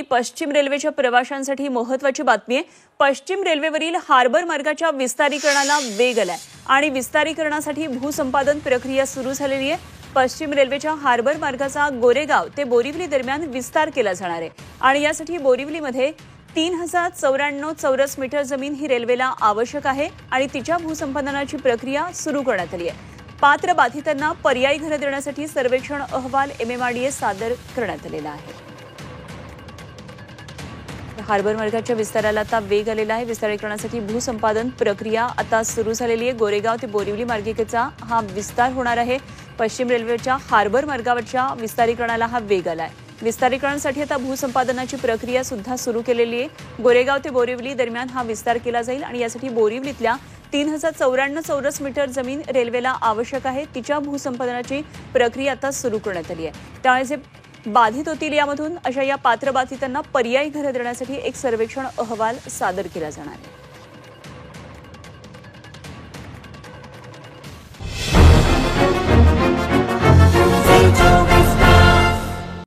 पश्चिम रेल्वेच्या प्रवाशांसाठी महत्त्वाची बातमी आहे। पश्चिम रेल्वेवरील हार्बर मार्गाच्या विस्तारीकरणाला वेग आलाय आणि विस्तारीकरणासाठी भूसंपादन प्रक्रिया सुरू झालेली आहे। पश्चिम रेल्वेच्या हार्बर मार्गाचा गोरेगाव ते बोरिवली दरम्यान विस्तार केला जाणार आहे आणि यासाठी बोरिवलीमध्ये 3094 चौरस मीटर जमीन ही रेल्वेला आवश्यक आहे आणि तिच्या भूसंपादनाची प्रक्रिया सुरू करण्यात आली आहे। पात्र बाधितांना पर्यायी घरे देण्यासाठी सर्वेक्षण अहवाल MMRDA सादर करण्यात आलेला आहे। हार्बर मार्गाच्या विस्ताराला आता वेग आलेला आहे। विस्तारीकरणासाठी भूसंपादन प्रक्रिया आता सुरू झालेली आहे। गोरेगाव ते बोरिवली मार्गिकेचा हा विस्तार होणार आहे। पश्चिम रेल्वेच्या हार्बर मार्गावरच्या विस्तारीकरणाला हा वेग आलाय। विस्तारीकरणासाठी आता भूसंपादनाची प्रक्रिया सुद्धा सुरू केलेली आहे। गोरेगाव ते बोरिवली दरम्यान हा विस्तार केला जाईल आणि यासाठी बोरिवलीतल्या 3094 चौरस मीटर जमीन रेल्वेला आवश्यक आहे। तिच्या भूसंपादनाची प्रक्रिया आता सुरू करण्यात आली आहे। त्यामुळे जे बाधित होतील यामधून अशा या पात्र बाधितांना पर्यायी घरे देण्यासाठी एक सर्वेक्षण अहवाल सादर केला जाणार आहे।